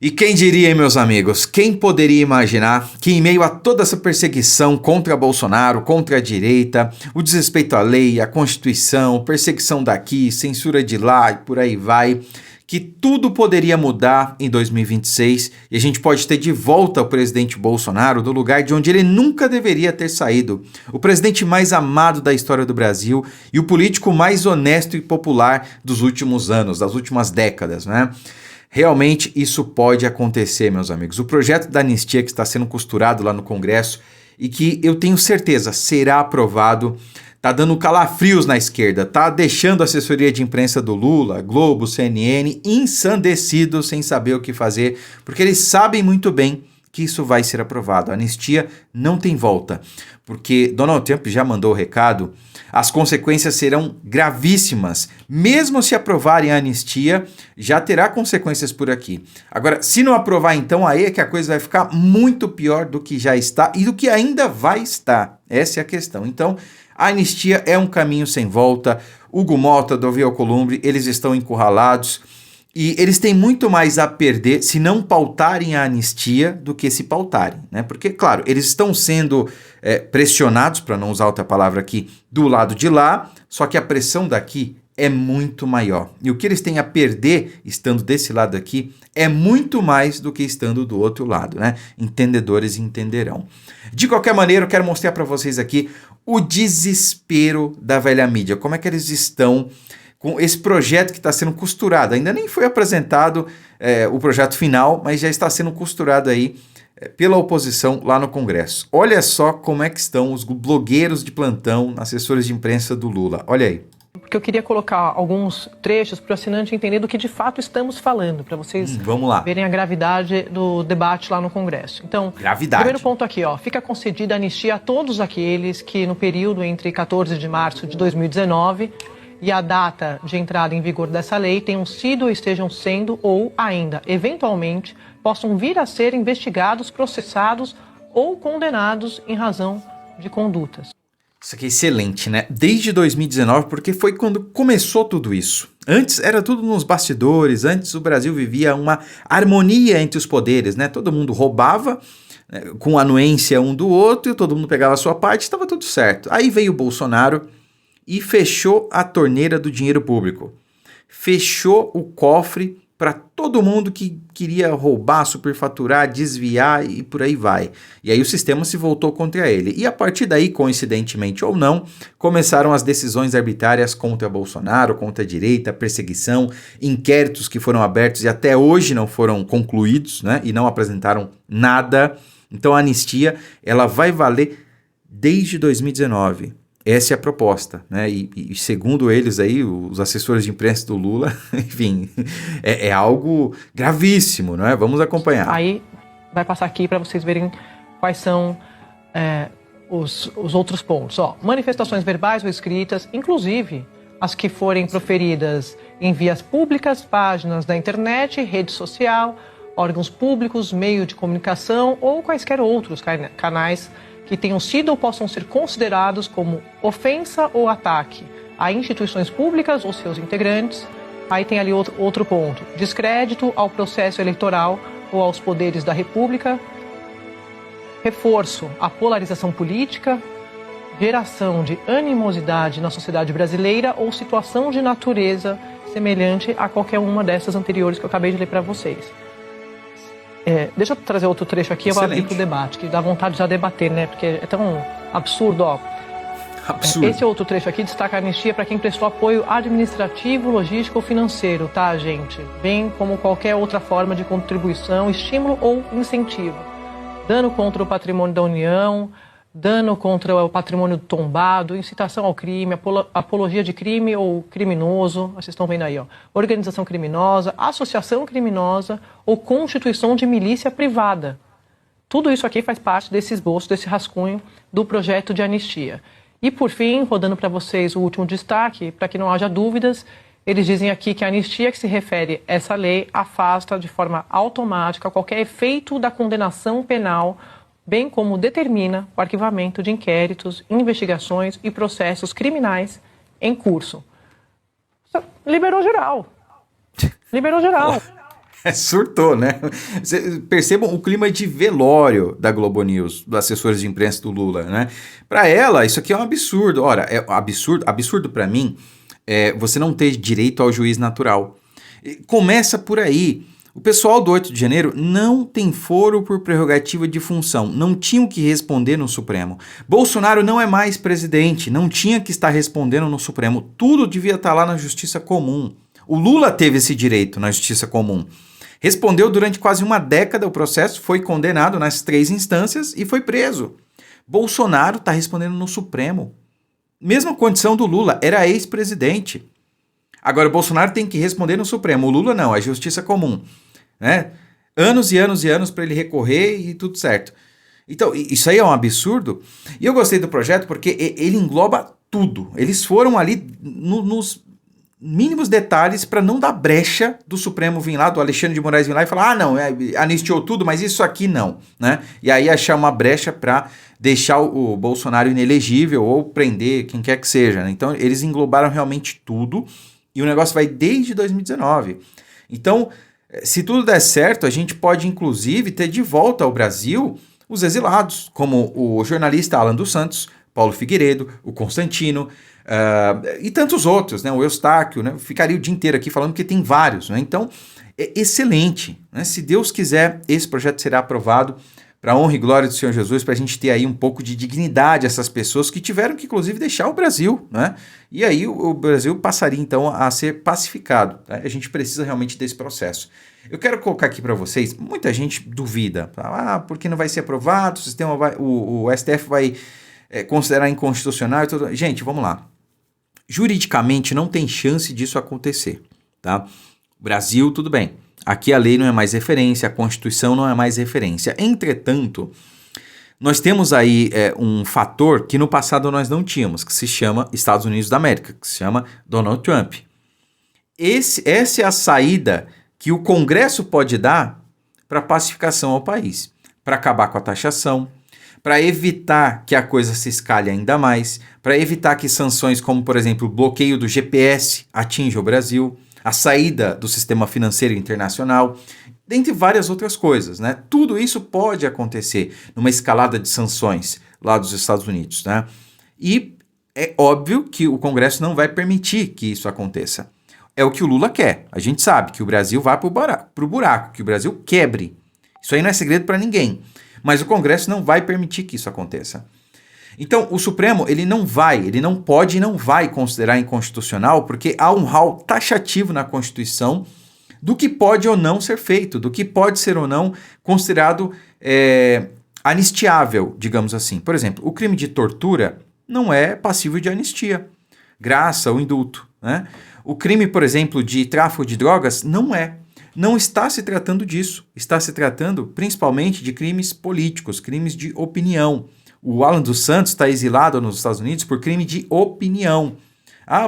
E quem diria, hein, meus amigos, quem poderia imaginar que em meio a toda essa perseguição contra Bolsonaro, contra a direita, o desrespeito à lei, à Constituição, perseguição daqui, censura de lá e por aí vai, que tudo poderia mudar em 2026 e a gente pode ter de volta o presidente Bolsonaro do lugar de onde ele nunca deveria ter saído. O presidente mais amado da história do Brasil e o político mais honesto e popular dos últimos anos, das últimas décadas, né? Realmente isso pode acontecer, meus amigos. O projeto da anistia que está sendo costurado lá no Congresso e que eu tenho certeza será aprovado, tá dando calafrios na esquerda, tá deixando a assessoria de imprensa do Lula, Globo, CNN ensandecidos sem saber o que fazer, porque eles sabem muito bem que isso vai ser aprovado. A anistia não tem volta, porque Donald Trump já mandou o recado, as consequências serão gravíssimas. Mesmo se aprovarem a anistia, já terá consequências por aqui. Agora, se não aprovar, então, aí é que a coisa vai ficar muito pior do que já está e do que ainda vai estar. Essa é a questão. Então, a anistia é um caminho sem volta. Hugo Mota, Davi Alcolumbre, eles estão encurralados. E eles têm muito mais a perder se não pautarem a anistia do que se pautarem, né? Porque, claro, eles estão sendo pressionados, para não usar outra palavra aqui, do lado de lá, só que a pressão daqui é muito maior. E o que eles têm a perder estando desse lado aqui é muito mais do que estando do outro lado, né? Entendedores entenderão. De qualquer maneira, eu quero mostrar para vocês aqui o desespero da velha mídia. Como é que eles estão com esse projeto que está sendo costurado. Ainda nem foi apresentado o projeto final, mas já está sendo costurado aí pela oposição lá no Congresso. Olha só como é que estão os blogueiros de plantão, assessores de imprensa do Lula. Olha aí. Porque eu queria colocar alguns trechos para o assinante entender do que de fato estamos falando, para vocês vamos lá. verem a gravidade do debate lá no Congresso. Então, gravidade. Primeiro ponto aqui, ó, fica concedida anistia a todos aqueles que no período entre 14 de março de 2019 e a data de entrada em vigor dessa lei tenham sido ou estejam sendo ou ainda, eventualmente, possam vir a ser investigados, processados ou condenados em razão de condutas. Isso aqui é excelente, né? Desde 2019, porque foi quando começou tudo isso. Antes era tudo nos bastidores, antes o Brasil vivia uma harmonia entre os poderes, né? Todo mundo roubava, com anuência um do outro, e todo mundo pegava a sua parte, estava tudo certo. Aí veio o Bolsonaro e fechou a torneira do dinheiro público. Fechou o cofre para todo mundo que queria roubar, superfaturar, desviar e por aí vai. E aí o sistema se voltou contra ele. E a partir daí, coincidentemente ou não, começaram as decisões arbitrárias contra Bolsonaro, contra a direita, perseguição, inquéritos que foram abertos e até hoje não foram concluídos, né? E não apresentaram nada. Então a anistia, ela vai valer desde 2019. Essa é a proposta, né? E segundo eles aí, os assessores de imprensa do Lula, enfim, é algo gravíssimo, não é? Vamos acompanhar. Aí vai passar aqui para vocês verem quais são os outros pontos. Ó, manifestações verbais ou escritas, inclusive as que forem proferidas em vias públicas, páginas da internet, rede social, órgãos públicos, meio de comunicação ou quaisquer outros canais que tenham sido ou possam ser considerados como ofensa ou ataque a instituições públicas ou seus integrantes. Aí tem ali outro ponto. Descrédito ao processo eleitoral ou aos poderes da República. Reforço à polarização política. Geração de animosidade na sociedade brasileira ou situação de natureza semelhante a qualquer uma dessas anteriores que eu acabei de ler para vocês. Deixa eu trazer outro trecho aqui, eu vou abrir para o debate, que dá vontade de já debater, né? Porque é tão absurdo, ó. Absurdo. Esse outro trecho aqui destaca a anistia para quem prestou apoio administrativo, logístico ou financeiro, tá, gente? Bem como qualquer outra forma de contribuição, estímulo ou incentivo. Dano contra o patrimônio da União, dano contra o patrimônio tombado, incitação ao crime, apologia de crime ou criminoso, vocês estão vendo aí, ó, organização criminosa, associação criminosa ou constituição de milícia privada. Tudo isso aqui faz parte desse esboço, desse rascunho do projeto de anistia. E por fim, rodando para vocês o último destaque, para que não haja dúvidas, eles dizem aqui que a anistia que se refere a essa lei afasta de forma automática qualquer efeito da condenação penal, bem como determina o arquivamento de inquéritos, investigações e processos criminais em curso. Liberou geral. Liberou geral. Surtou, né? Percebam o clima de velório da Globo News, dos assessores de imprensa do Lula, né? Para ela, isso aqui é um absurdo. Ora, é absurdo para mim é você não ter direito ao juiz natural. Começa por aí. O pessoal do 8 de janeiro não tem foro por prerrogativa de função, não tinham que responder no Supremo. Bolsonaro não é mais presidente, não tinha que estar respondendo no Supremo. Tudo devia estar lá na Justiça Comum. O Lula teve esse direito na Justiça Comum. Respondeu durante quase uma década o processo, foi condenado nas 3 instâncias e foi preso. Bolsonaro está respondendo no Supremo. Mesma condição do Lula, era ex-presidente. Agora o Bolsonaro tem que responder no Supremo, o Lula não, é Justiça Comum. Né? Anos e anos e anos para ele recorrer e tudo certo. Então, isso aí é um absurdo. E eu gostei do projeto porque ele engloba tudo. Eles foram ali nos mínimos detalhes para não dar brecha do Supremo vir lá, do Alexandre de Moraes vir lá e falar, não, anistiou tudo, mas isso aqui não. Né? E aí achar uma brecha para deixar o Bolsonaro inelegível ou prender quem quer que seja. Né? Então, eles englobaram realmente tudo e o negócio vai desde 2019. Então, se tudo der certo, a gente pode, inclusive, ter de volta ao Brasil os exilados, como o jornalista Alan dos Santos, Paulo Figueiredo, o Constantino e tantos outros, né? O Eustáquio, né? Eu ficaria o dia inteiro aqui falando que tem vários. Né? Então, é excelente. Né? Se Deus quiser, esse projeto será aprovado para a honra e glória do Senhor Jesus, para a gente ter aí um pouco de dignidade a essas pessoas que tiveram que, inclusive, deixar o Brasil, né? E aí o Brasil passaria, então, a ser pacificado. Tá? A gente precisa realmente desse processo. Eu quero colocar aqui para vocês, muita gente duvida, porque não vai ser aprovado, o sistema o STF vai considerar inconstitucional e tudo. Gente, vamos lá. Juridicamente não tem chance disso acontecer, tá? Brasil, tudo bem. Aqui a lei não é mais referência, a Constituição não é mais referência. Entretanto, nós temos aí um fator que no passado nós não tínhamos, que se chama Estados Unidos da América, que se chama Donald Trump. Essa é a saída que o Congresso pode dar para pacificação ao país, para acabar com a taxação, para evitar que a coisa se escalhe ainda mais, para evitar que sanções como, por exemplo, o bloqueio do GPS atinja o Brasil, a saída do sistema financeiro internacional, dentre várias outras coisas, né? Tudo isso pode acontecer numa escalada de sanções lá dos Estados Unidos, né? E é óbvio que o Congresso não vai permitir que isso aconteça. É o que o Lula quer. A gente sabe que o Brasil vá para o buraco, que o Brasil quebre. Isso aí não é segredo para ninguém. Mas o Congresso não vai permitir que isso aconteça. Então, o Supremo, ele não pode e não vai considerar inconstitucional, porque há um rol taxativo na Constituição do que pode ou não ser feito, do que pode ser ou não considerado anistiável, digamos assim. Por exemplo, o crime de tortura não é passível de anistia, graça ou indulto. Né? O crime, por exemplo, de tráfico de drogas não é. Não está se tratando disso. Está se tratando principalmente de crimes políticos, crimes de opinião. O Alan dos Santos está exilado nos Estados Unidos por crime de opinião.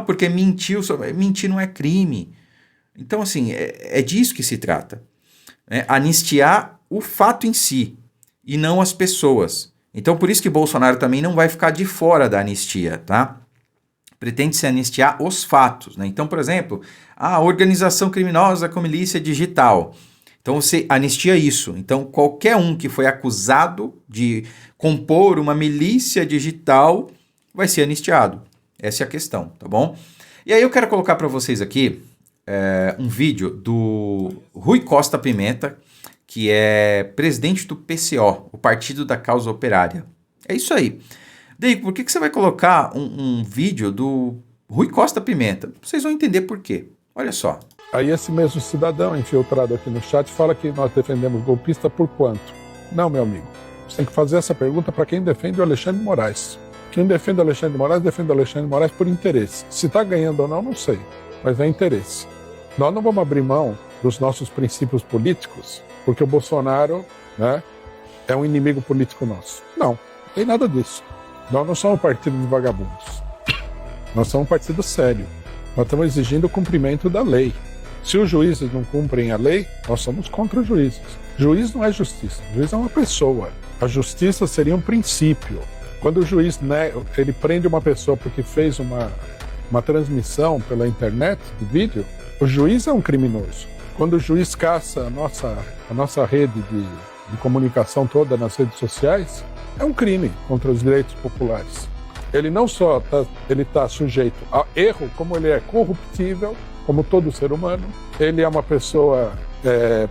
Porque mentiu. Mentir não é crime. Então, assim, é disso que se trata. Né? Anistiar o fato em si e não as pessoas. Então, por isso que Bolsonaro também não vai ficar de fora da anistia, tá? Pretende-se anistiar os fatos. Né? Então, por exemplo, a organização criminosa com milícia digital. Então, você anistia isso. Então, qualquer um que foi acusado de compor uma milícia digital vai ser anistiado. Essa é a questão, tá bom? E aí eu quero colocar para vocês aqui um vídeo do Rui Costa Pimenta, que é presidente do PCO, o Partido da Causa Operária. É isso aí. Deico, por que você vai colocar um vídeo do Rui Costa Pimenta? Vocês vão entender por quê. Olha só. Aí esse mesmo cidadão infiltrado aqui no chat fala que nós defendemos golpista por quanto? Não, meu amigo. Você tem que fazer essa pergunta para quem defende o Alexandre de Moraes. Quem defende o Alexandre de Moraes, defende o Alexandre de Moraes por interesse. Se está ganhando ou não, não sei. Mas é interesse. Nós não vamos abrir mão dos nossos princípios políticos porque o Bolsonaro, né, é um inimigo político nosso. Não tem nada disso. Nós não somos um partido de vagabundos. Nós somos um partido sério. Nós estamos exigindo o cumprimento da lei. Se os juízes não cumprem a lei, nós somos contra os juízes. Juiz não é justiça. Juiz é uma pessoa. A justiça seria um princípio. Quando o juiz, né, ele prende uma pessoa porque fez uma transmissão pela internet, de vídeo, o juiz é um criminoso. Quando o juiz caça a nossa rede de comunicação toda nas redes sociais, é um crime contra os direitos populares. Ele não só está sujeito a erro, como ele é corruptível, como todo ser humano. Ele é uma pessoa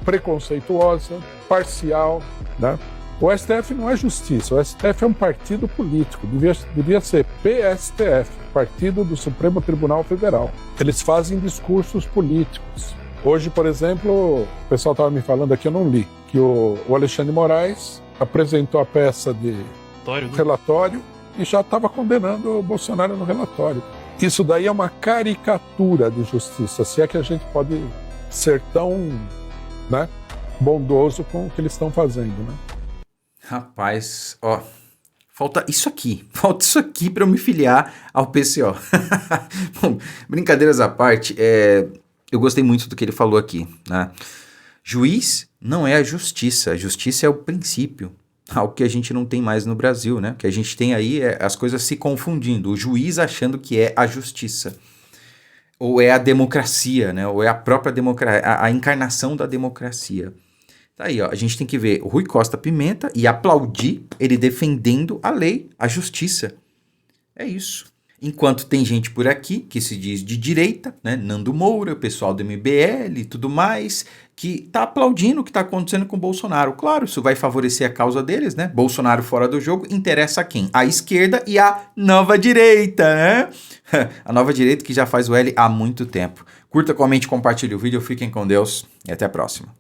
preconceituosa, parcial, né? O STF não é justiça, o STF é um partido político, devia ser PSTF, Partido do Supremo Tribunal Federal. Eles fazem discursos políticos. Hoje, por exemplo, o pessoal estava me falando aqui, eu não li, que o Alexandre Moraes apresentou a peça de relatório e já estava condenando o Bolsonaro no relatório. Isso daí é uma caricatura de justiça, se é que a gente pode ser tão, né, bondoso com o que eles estão fazendo, né? Rapaz, ó, falta isso aqui para eu me filiar ao PCO. Bom, brincadeiras à parte, eu gostei muito do que ele falou aqui, né? Juiz não é a justiça é o princípio, algo que a gente não tem mais no Brasil, né? O que a gente tem aí é as coisas se confundindo, o juiz achando que é a justiça, ou é a democracia, né? Ou é a própria democracia, a encarnação da democracia. Tá aí, ó, a gente tem que ver o Rui Costa Pimenta e aplaudir ele defendendo a lei, a justiça. É isso. Enquanto tem gente por aqui que se diz de direita, né, Nando Moura, o pessoal do MBL e tudo mais, que tá aplaudindo o que tá acontecendo com o Bolsonaro. Claro, isso vai favorecer a causa deles, né? Bolsonaro fora do jogo interessa a quem? A esquerda e a nova direita, né? A nova direita que já faz o L há muito tempo. Curta, comente, compartilhe o vídeo, fiquem com Deus e até a próxima.